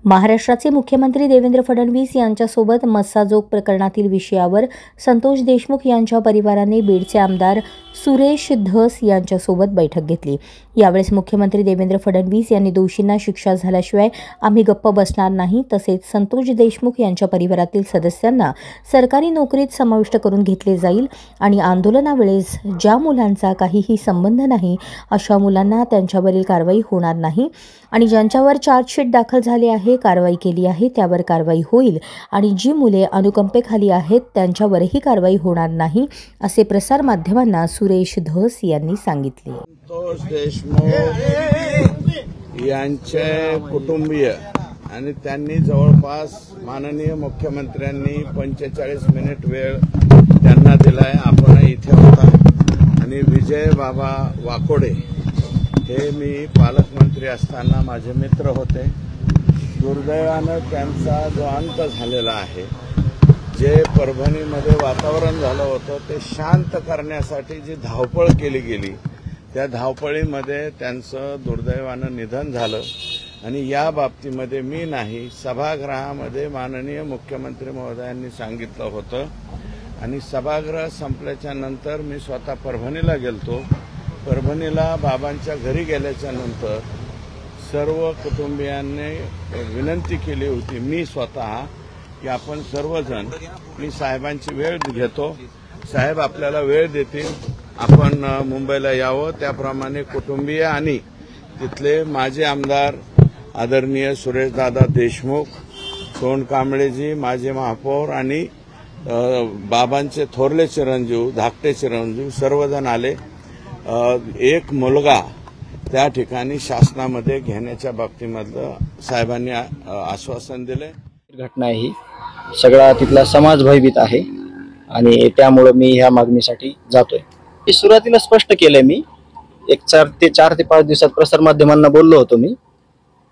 महाराष्ट्राचे मुख्यमंत्री देवेंद्र फडणवीस यांच्यासोबत मस्साजोग प्रकरणातील विषयावर संतोष देशमुख यांच्या परिवाराने बीडचे आमदार सुरेश धस यांच्यासोबत बैठक घेतली। यावेळेस मुख्यमंत्री देवेंद्र फडणवीस यांनी दोषींना शिक्षा झाल्याशिवाय आम्ही गप्प बसणार नाही, तसेच संतोष देशमुख यांच्या परिवारातील सदस्यांना सरकारी नोकरीत समाविष्ट करून घेतले जाईल आणि आंदोलनावेळेस ज्या मुलांचा काहीही संबंध नाही अशा मुलांना त्यांच्यावरील कारवाई होणार नाही आणि ज्यांच्यावर चार्जशीट दाखल झाले आहे, कारवाई केली आहे त्यावर कारवाई होईल आणि जी मुले अनुकंपेखाली आहेत त्यांच्यावरही कारवाई होणार नाही, असे प्रसार माध्यमांना सुरेश धस यांनी सांगितले। संतोष देशमुख यांचे कुटुंबीय आणि त्यांनी जवळपास माननीय मुख्यमंत्र्यांनी 45 मिनिट वेळ त्यांना दिलाय। आपण इथे होता आणि विजय बाबा वाकोडे हे मी पालकमंत्री असताना माझे मित्र होते। दुर्दैवानं त्यांचा जो अंत झालेला आहे, जे परभणीमध्ये वातावरण झालं होतं ते शांत करण्यासाठी जी धावपळ केली गेली, त्या धावपळीमध्ये त्यांचं दुर्दैवानं निधन झालं आणि या बाबतीमध्ये मी नाही, सभागृहामध्ये माननीय मुख्यमंत्री महोदयांनी सांगितलं होतं आणि सभागृह संपल्याच्या नंतर मी स्वतः परभणीला गेलतो। परभणीला बाबांच्या घरी गेल्याच्या नंतर सर्व कुटुंबियांनी विनंती केली होती, मी स्वतः, की आपण सर्वजण, मी साहेबांची वेळ घेतो, साहेब आपल्याला वेळ देतील, आपण मुंबईला यावं। त्याप्रमाणे कुटुंबीय आणि तिथले माजी आमदार आदरणीय सुरेशदादा देशमुख, सोन कांबळेजी, माजी महापौर आणि बाबांचे थोरले चिरंजीव, धाकटे चिरंजीव सर्वजण आले। एक मुलगा त्या ठिकाणी शासनामध्ये घेण्याच्या बाबतीमधलं साहेबांनी आश्वासन दिले। घटना ही सगळा तिथला समाज भयभीत आहे आणि त्यामुळे मी ह्या मागणीसाठी जातोय। हे सुरुवातीला स्पष्ट केलंय मी, 4 ते 5 दिवसात प्रसार माध्यमांना बोललो होतो मी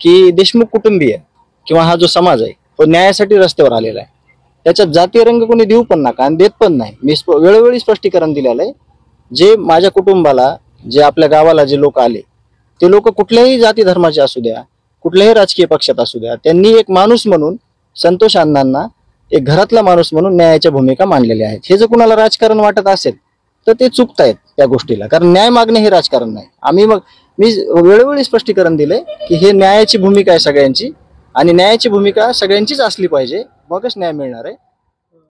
की देशमुख कुटुंबीय किंवा हा जो समाज आहे तो न्यायासाठी रस्त्यावर आलेला आहे, त्याच्यात जातीय रंग कोणी देऊ पण नका आणि देत पण नाही। मी वेळोवेळी स्पष्टीकरण दिलेलं आहे। जे माझ्या कुटुंबाला, जे आपल्या गावाला जे लोक आले ते लोक कुठल्याही जाती धर्माचे असू द्या, कुठल्याही राजकीय पक्षात असू द्या, त्यांनी एक माणूस म्हणून संतोष अण्णांना एक घरातला माणूस म्हणून न्यायाच्या भूमिका मांडलेल्या आहेत। हे जर कुणाला राजकारण वाटत असेल तर ते चुकतायत त्या गोष्टीला, कारण न्याय मागणे हे राजकारण नाही। मी वेळोवेळी स्पष्टीकरण दिले की हे न्यायाची भूमिका आहे सगळ्यांची आणि न्यायाची भूमिका सगळ्यांचीच असली पाहिजे, मगच न्याय मिळणार आहे।